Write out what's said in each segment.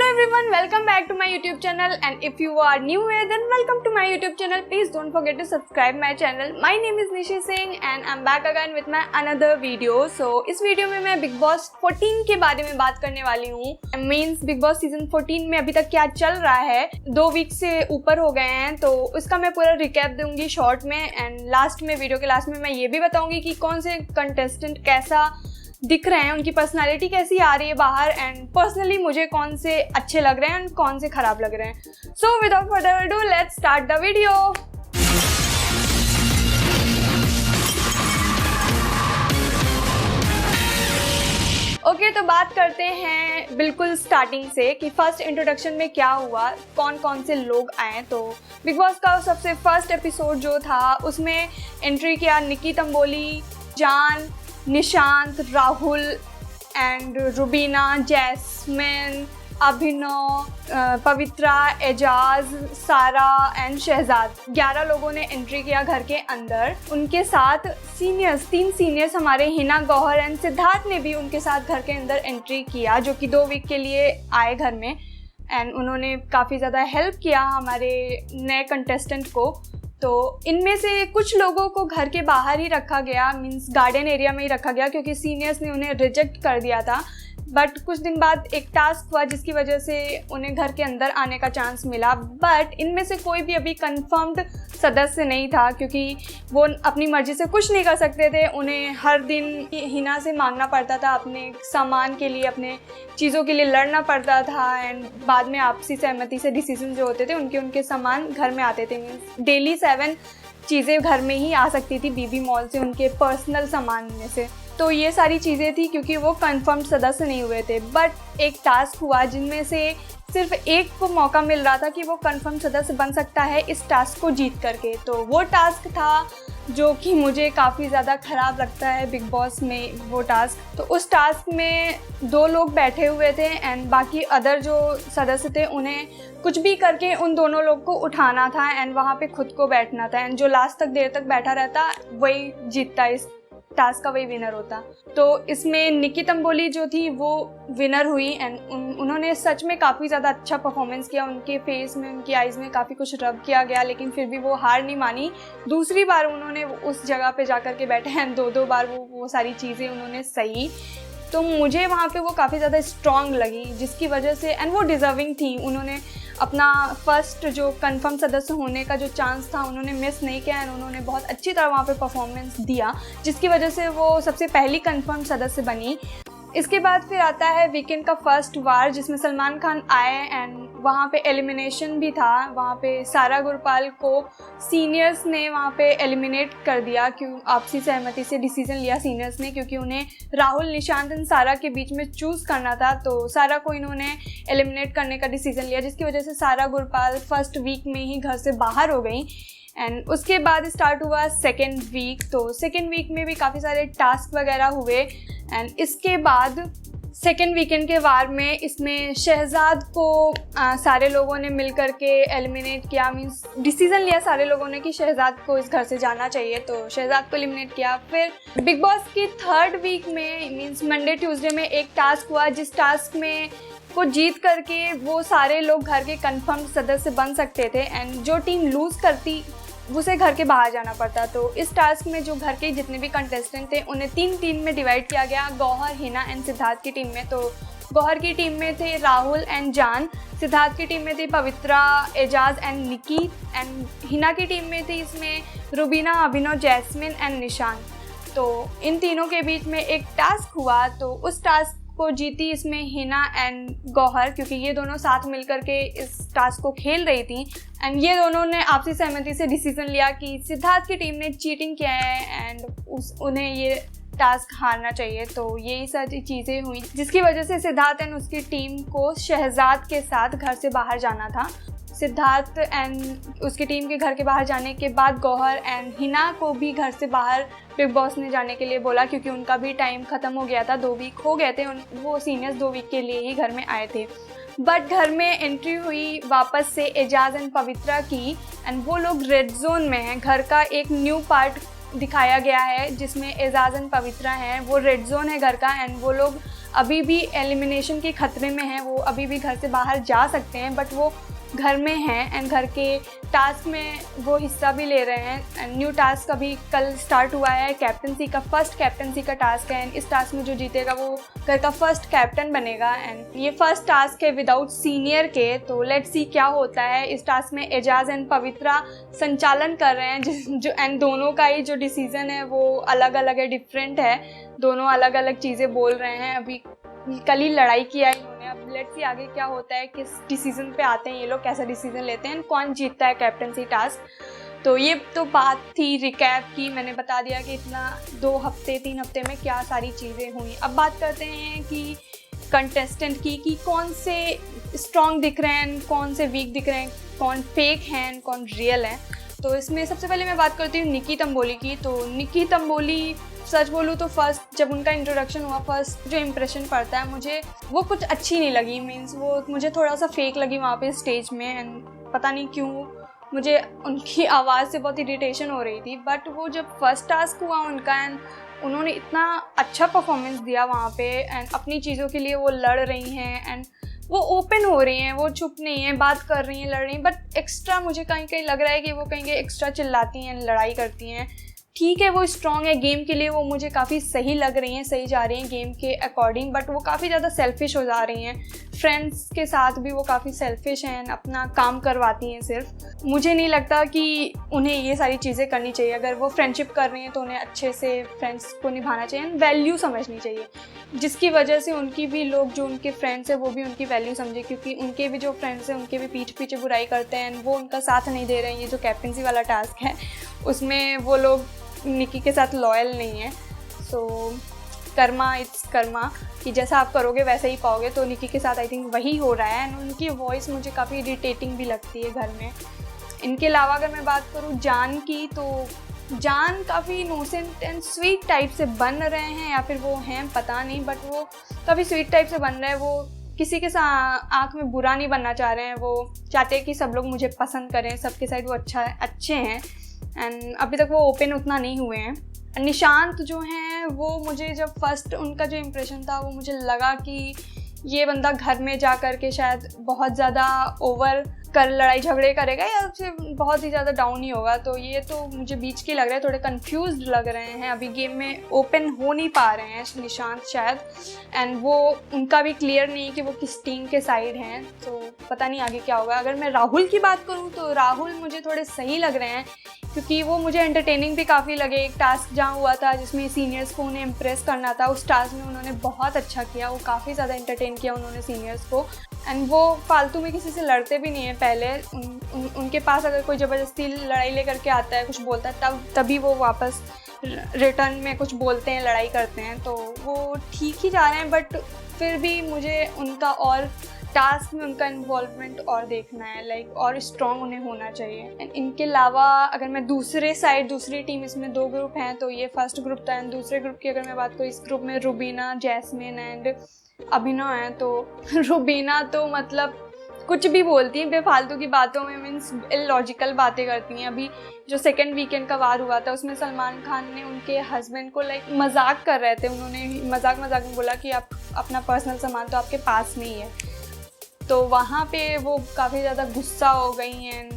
Hello everyone, welcome back to my YouTube channel, and if you are new here then welcome to my YouTube channel. Please don't forget to subscribe my channel. My name is Nishi Singh and I'm back again with my another video. So इस video में मैं big boss 14 के बारे में बात करने वाली हूँ. मीन्स बिग बॉस सीजन 14 में अभी तक क्या चल रहा है. 2 वीक से ऊपर हो गए हैं तो उसका मैं पूरा रिकैप दूंगी शॉर्ट में, एंड लास्ट में वीडियो के लास्ट में मैं ये भी बताऊंगी कि कौन से कंटेस्टेंट कैसा दिख रहे हैं, उनकी पर्सनालिटी कैसी आ रही है बाहर, एंड पर्सनली मुझे कौन से अच्छे लग रहे हैं एंड कौन से खराब लग रहे हैं. So without further ado let's start the video. Okay, तो बात करते हैं बिल्कुल स्टार्टिंग से कि फर्स्ट इंट्रोडक्शन में क्या हुआ, कौन कौन से लोग आए. तो बिग बॉस का सबसे फर्स्ट एपिसोड जो था उसमें एंट्री किया निकी तंबोली, जान, निशांत, राहुल एंड रुबीना, जैस्मिन, अभिनव, पवित्रा, एजाज, सारा एंड शहजाद. 11 लोगों ने एंट्री किया घर के अंदर. उनके साथ सीनियर्स, 3 सीनियर्स हमारे हिना, गौहर एंड सिद्धार्थ ने भी उनके साथ घर के अंदर एंट्री किया, जो कि 2 वीक के लिए आए घर में, एंड उन्होंने काफ़ी ज़्यादा हेल्प किया हमारे नए कंटेस्टेंट को. तो इनमें से कुछ लोगों को घर के बाहर ही रखा गया, मींस गार्डन एरिया में ही रखा गया, क्योंकि सीनियर्स ने उन्हें रिजेक्ट कर दिया था. बट कुछ दिन बाद एक टास्क हुआ जिसकी वजह से उन्हें घर के अंदर आने का चांस मिला. बट इनमें से कोई भी अभी कंफर्म्ड सदस्य नहीं था, क्योंकि वो अपनी मर्जी से कुछ नहीं कर सकते थे. उन्हें हर दिन हिना से मांगना पड़ता था अपने सामान के लिए, अपने चीज़ों के लिए लड़ना पड़ता था, एंड बाद में आपसी सहमति से डिसीजन जो होते थे उनके सामान घर में आते थे. मीन्स डेली 7 चीज़ें घर में ही आ सकती थी बीबी मॉल से, उनके पर्सनल सामान में से. तो ये सारी चीज़ें थी क्योंकि वो कंफर्म सदस्य नहीं हुए थे. बट एक टास्क हुआ जिनमें से सिर्फ एक को मौका मिल रहा था कि वो कंफर्म सदस्य बन सकता है इस टास्क को जीत करके. तो वो टास्क था जो कि मुझे काफ़ी ज़्यादा ख़राब लगता है बिग बॉस में वो टास्क. तो उस टास्क में 2 लोग बैठे हुए थे एंड बाकी अदर जो सदस्य थे उन्हें कुछ भी करके उन दोनों लोग को उठाना था एंड वहाँ पे खुद को बैठना था, एंड जो लास्ट तक देर तक बैठा रहता वही जीतता, इस टास्क का वही विनर होता. तो इसमें निकी तंबोली जो थी वो विनर हुई, एंड उन्होंने सच में काफ़ी ज़्यादा अच्छा परफॉर्मेंस किया. उनके फेस में, उनकी आइज़ में काफ़ी कुछ रब किया गया, लेकिन फिर भी वो हार नहीं मानी. दूसरी बार उन्होंने उस जगह पे जा कर के बैठे हैं, 2 बार वो सारी चीज़ें उन्होंने सही. तो मुझे वहाँ पे वो काफ़ी ज़्यादा स्ट्रॉन्ग लगी, जिसकी वजह से, एंड वो डिज़र्विंग थी. उन्होंने अपना फर्स्ट जो कंफर्म सदस्य होने का जो चांस था उन्होंने मिस नहीं किया, एंड उन्होंने बहुत अच्छी तरह वहाँ पे परफॉर्मेंस दिया, जिसकी वजह से वो सबसे पहली कंफर्म सदस्य बनी. इसके बाद फिर आता है वीकेंड का फर्स्ट वार, जिसमें सलमान खान आए एंड वहाँ पे एलिमिनेशन भी था. वहाँ पे सारा गुरपाल को सीनियर्स ने वहाँ पे एलिमिनेट कर दिया, क्यों आपसी सहमति से डिसीजन लिया सीनियर्स ने, क्योंकि उन्हें राहुल, निशांत एंड सारा के बीच में चूज़ करना था. तो सारा को इन्होंने एलिमिनेट करने का डिसीजन लिया, जिसकी वजह से सारा गुरपाल फर्स्ट वीक में ही घर से बाहर हो गई. एंड उसके बाद स्टार्ट हुआ सेकेंड वीक. तो सेकेंड वीक में भी काफ़ी सारे टास्क वगैरह हुए, एंड इसके बाद सेकेंड वीकेंड के वार में इसमें शहजाद को सारे लोगों ने मिल कर के एलिमिनेट किया. मीन्स डिसीजन लिया सारे लोगों ने कि शहजाद को इस घर से जाना चाहिए, तो शहजाद को एलिमिनेट किया. फिर बिग बॉस की थर्ड वीक में मीन्स मंडे ट्यूसडे में एक टास्क हुआ, जिस टास्क में को जीत करके वो सारे लोग घर के कंफर्म सदस्य बन सकते थे, एंड जो टीम लूज़ करती उसे घर के बाहर जाना पड़ता. तो इस टास्क में जो घर के जितने भी कंटेस्टेंट थे उन्हें 3 टीम में डिवाइड किया गया, गौहर, हिना एंड सिद्धार्थ की टीम में. तो गौहर की टीम में थे राहुल एंड जान, सिद्धार्थ की टीम में थी पवित्रा, एजाज एंड निकी, एंड हिना की टीम में थी इसमें रुबीना, अभिनव, जैस्मिन एंड निशांत. तो इन तीनों के बीच में एक टास्क हुआ, तो उस टास्क को जीती इसमें हिना एंड गौहर, क्योंकि ये दोनों साथ मिलकर के इस टास्क को खेल रही थी, एंड ये दोनों ने आपसी सहमति से डिसीजन लिया कि सिद्धार्थ की टीम ने चीटिंग किया है एंड उन्हें ये टास्क हारना चाहिए. तो यही सारी चीज़ें हुई, जिसकी वजह से सिद्धार्थ एंड उसकी टीम को शहजाद के साथ घर से बाहर जाना था. सिद्धार्थ एंड उसकी टीम के घर के बाहर जाने के बाद गौहर एंड हिना को भी घर से बाहर बिग बॉस ने जाने के लिए बोला, क्योंकि उनका भी टाइम ख़त्म हो गया था. 2 वीक हो गए थे, वो सीनियर्स 2 वीक के लिए ही घर में आए थे. बट घर में एंट्री हुई वापस से एजाज एंड पवित्रा की, एंड वो लोग रेड जोन में हैं. घर का एक न्यू पार्ट दिखाया गया है जिसमें एजाज एंड पवित्रा हैं, वो रेड जोन है घर का, एंड वो लोग अभी भी एलिमिनेशन के खतरे में हैं, वो अभी भी घर से बाहर जा सकते हैं, बट वो घर में हैं एंड घर के टास्क में वो हिस्सा भी ले रहे हैं। एंड न्यू टास्क अभी कल स्टार्ट हुआ है, कैप्टनसी का, फर्स्ट कैप्टनसी का टास्क है एंड इस टास्क में जो जीतेगा वो घर का फर्स्ट कैप्टन बनेगा। एंड ये फर्स्ट टास्क है विदाउट सीनियर के, तो लेट्स सी क्या होता है। इस टास्क में एजाज एंड पवित्रा संचालन कर रहे हैं जो एंड दोनों का ही जो डिसीजन है वो अलग अलग है, डिफरेंट है, दोनों अलग अलग चीज़ें बोल रहे हैं। अभी कल ही लड़ाई किया इन्होंने, अब लेट्स सी आगे क्या होता है, किस डिसीजन पे आते हैं ये लोग, कैसा डिसीजन लेते हैं, कौन जीतता है कैप्टनसी टास्क। तो ये तो बात थी रिकैप की, मैंने बता दिया कि इतना 3 हफ्ते में क्या सारी चीज़ें हुई। अब बात करते हैं कि कंटेस्टेंट की, कि कौन से स्ट्रॉन्ग दिख रहे हैं, कौन से वीक दिख रहे हैं, कौन फेक हैं, कौन रियल है। तो इसमें सबसे पहले मैं बात करती हूँ निक्की तंबोली की। तो निक्की तंबोली, सच बोलूँ तो फर्स्ट जब उनका इंट्रोडक्शन हुआ, फर्स्ट जो इम्प्रेशन पड़ता है मुझे वो कुछ अच्छी नहीं लगी, मीन्स वो मुझे थोड़ा सा फेक लगी वहाँ पे स्टेज में। एंड पता नहीं क्यों मुझे उनकी आवाज़ से बहुत इरिटेशन हो रही थी। बट वो जब फर्स्ट टास्क हुआ उनका एंड उन्होंने इतना अच्छा परफॉर्मेंस दिया वहाँ पे एंड अपनी चीज़ों के लिए वो लड़ रही हैं एंड वो ओपन हो रही हैं, वो चुप नहीं है, बात कर रही हैं, लड़ रही हैं, बट एक्स्ट्रा मुझे कहीं कहीं लग रहा है कि वो कहीं एक्स्ट्रा चिल्लाती हैं, लड़ाई करती हैं। ठीक है, वो स्ट्रॉन्ग है गेम के लिए, वो मुझे काफ़ी सही लग रही हैं, सही जा रही हैं गेम के अकॉर्डिंग, बट वो काफ़ी ज़्यादा सेल्फिश हो जा रही हैं। फ्रेंड्स के साथ भी वो काफ़ी सेल्फिश हैं, अपना काम करवाती हैं सिर्फ। मुझे नहीं लगता कि उन्हें ये सारी चीज़ें करनी चाहिए। अगर वो फ्रेंडशिप कर रही हैं तो उन्हें अच्छे से फ्रेंड्स को निभाना चाहिए, वैल्यू समझनी चाहिए, जिसकी वजह से उनकी भी लोग जो उनके फ्रेंड्स हैं वो भी उनकी वैल्यू समझे, क्योंकि उनके भी जो फ्रेंड्स हैं उनके भी पीठ पीछे बुराई करते हैं, वो उनका साथ नहीं दे रहे हैं। ये जो कैप्टनसी वाला टास्क है उसमें वो लोग निक्की के साथ लॉयल नहीं है। सो कर्मा इट्स कर्मा, कि जैसा आप करोगे वैसे ही पाओगे। तो निक्की के साथ आई थिंक वही हो रहा है एंड उनकी वॉइस मुझे काफ़ी इरिटेटिंग भी लगती है घर में। इनके अलावा अगर मैं बात करूँ जान की, तो जान काफ़ी इनोसेंट एंड स्वीट टाइप से बन रहे हैं, या फिर वो हैं पता नहीं, बट वो काफ़ी स्वीट टाइप से बन रहे हैं। वो किसी के साथ आँख में बुरा नहीं बनना चाह रहे हैं, वो चाहते हैं कि सब लोग मुझे पसंद करें, सबके साइड वो अच्छे हैं एंड अभी तक वो ओपन उतना नहीं हुए हैं। निशांत जो हैं वो मुझे जब फर्स्ट उनका जो इम्प्रेशन था वो मुझे लगा कि ये बंदा घर में जा कर के शायद बहुत ज़्यादा ओवर कर लड़ाई झगड़े करेगा या फिर बहुत ही ज़्यादा डाउन ही होगा। तो ये तो मुझे बीच के लग रहा है, थोड़े कंफ्यूज्ड लग रहे हैं, अभी गेम में ओपन हो नहीं पा रहे हैं निशांत शायद। एंड वो उनका भी क्लियर नहीं कि वो किस टीम के साइड हैं, तो पता नहीं आगे क्या होगा। अगर मैं राहुल की बात करूँ तो राहुल मुझे थोड़े सही लग रहे हैं, क्योंकि वो मुझे एंटरटेनिंग भी काफ़ी लगे। एक टास्क जहाँ हुआ था जिसमें सीनियर्स को उन्हें इम्प्रेस करना था, उस टास्क में उन्होंने बहुत अच्छा किया, वो काफ़ी ज़्यादा एंटरटेन किया उन्होंने सीनियर्स को। एंड वो फालतू में किसी से लड़ते भी नहीं हैं पहले। उनके पास अगर कोई ज़बरदस्ती लड़ाई लेकर के आता है, कुछ बोलता है, तभी वो वापस रिटर्न में कुछ बोलते हैं, लड़ाई करते हैं। तो वो ठीक ही जा रहे हैं, बट फिर भी मुझे उनका और टास्क में उनका इन्वॉल्वमेंट और देखना है, लाइक और स्ट्रॉन्ग उन्हें होना चाहिए। एंड इनके अलावा अगर मैं दूसरी टीम, इसमें 2 ग्रुप हैं, तो ये फर्स्ट ग्रुप था एंड दूसरे ग्रुप की अगर मैं बात करूँ, इस ग्रुप में रुबीना, जैस्मिन एंड अभिनव हैं। तो रुबीना तो मतलब कुछ भी बोलती हैं बेफालतू की बातों में, मीन्स इलॉजिकल बातें करती हैं। अभी जो सेकंड वीकेंड का वार हुआ था उसमें सलमान खान ने उनके हस्बैंड को लाइक मजाक कर रहे थे, उन्होंने मजाक में बोला कि आप अपना पर्सनल सामान तो आपके पास में ही है। तो वहाँ पे वो काफ़ी ज़्यादा गुस्सा हो गई हैं,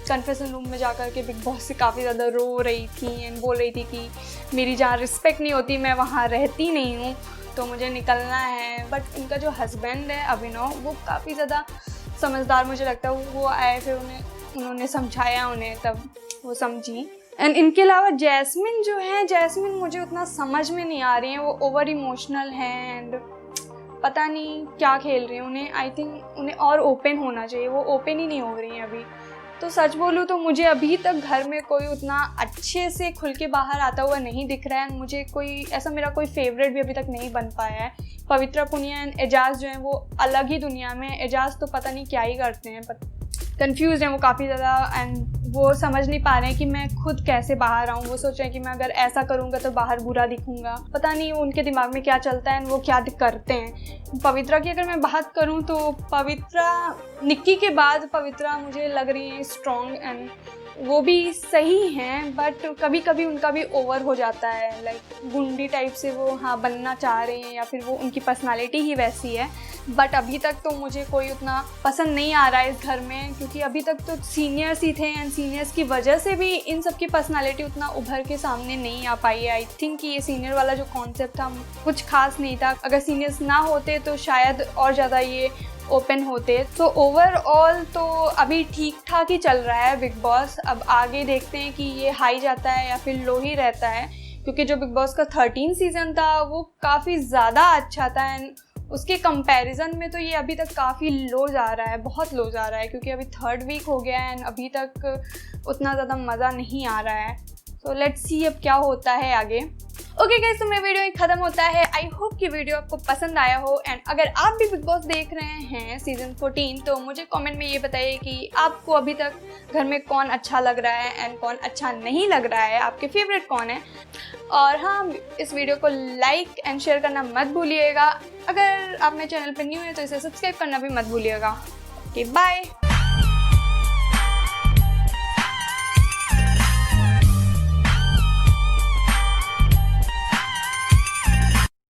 कन्फेशन रूम में जाकर के बिग बॉस से काफ़ी ज़्यादा रो रही थी एंड बोल रही थी कि मेरी जहाँ रिस्पेक्ट नहीं होती, मैं वहाँ रहती नहीं हूँ, तो मुझे निकलना है। बट उनका जो हस्बैंड है अभिनव, वो काफ़ी ज़्यादा समझदार मुझे लगता है। वो आए, फिर उन्होंने समझाया उन्हें, तब वो समझी। एंड इनके अलावा जैस्मिन जो है, जैस्मिन मुझे उतना समझ में नहीं आ रही है, वो ओवर इमोशनल हैं एंड पता नहीं क्या खेल रही हैं। उन्हें आई थिंक उन्हें और ओपन होना चाहिए, वो ओपन ही नहीं हो रही हैं अभी। तो सच बोलूँ तो मुझे अभी तक घर में कोई उतना अच्छे से खुल के बाहर आता हुआ नहीं दिख रहा है। मुझे कोई ऐसा, मेरा कोई फेवरेट भी अभी तक नहीं बन पाया है। पवित्रा पुनिया एंड एजाज जो हैं वो अलग ही दुनिया में। एजाज तो पता नहीं क्या ही करते हैं, कंफ्यूज हैं वो काफ़ी ज़्यादा एंड वो समझ नहीं पा रहे हैं कि मैं खुद कैसे बाहर आऊँ। वो सोच रहे हैं कि मैं अगर ऐसा करूँगा तो बाहर बुरा दिखूँगा, पता नहीं उनके दिमाग में क्या चलता है एंड वो क्या करते हैं। पवित्रा की अगर मैं बात करूँ तो पवित्रा, निक्की के बाद पवित्रा मुझे लग रही है स्ट्रॉन्ग एंड वो भी सही हैं, बट कभी कभी उनका भी ओवर हो जाता है, लाइक गुंडी टाइप से वो हाँ बनना चाह रहे हैं या फिर वो उनकी पर्सनालिटी ही वैसी है। बट अभी तक तो मुझे कोई उतना पसंद नहीं आ रहा है इस घर में, क्योंकि अभी तक तो सीनियर्स ही थे एंड सीनियर्स की वजह से भी इन सब की पर्सनालिटी उतना उभर के सामने नहीं आ पाई है। आई थिंक कि ये सीनियर वाला जो कॉन्सेप्ट था कुछ खास नहीं था, अगर सीनियर्स ना होते तो शायद और ज़्यादा ये ओपन होते। तो ओवरऑल तो अभी ठीक ठाक ही चल रहा है बिग बॉस। अब आगे देखते हैं कि ये हाई जाता है या फिर लो ही रहता है, क्योंकि जो बिग बॉस का 13 सीज़न था वो काफ़ी ज़्यादा अच्छा था एंड उसके कंपैरिजन में तो ये अभी तक काफ़ी लो जा रहा है, बहुत लो जा रहा है, क्योंकि अभी 3rd वीक हो गया है एंड अभी तक उतना ज़्यादा मज़ा नहीं आ रहा है। तो लेट्स सी अब क्या होता है आगे। ओके गाइस, तो मेरा वीडियो ख़त्म होता है। आई होप कि वीडियो आपको पसंद आया हो एंड अगर आप भी बिग बॉस देख रहे हैं सीज़न 14 तो मुझे कमेंट में ये बताइए कि आपको अभी तक घर में कौन अच्छा लग रहा है एंड कौन अच्छा नहीं लग रहा है, आपके फेवरेट कौन है। और हाँ, इस वीडियो को लाइक एंड शेयर करना मत भूलिएगा। अगर आप मेरे चैनल पर न्यू है तो इसे सब्सक्राइब करना भी मत भूलिएगा। Okay bye.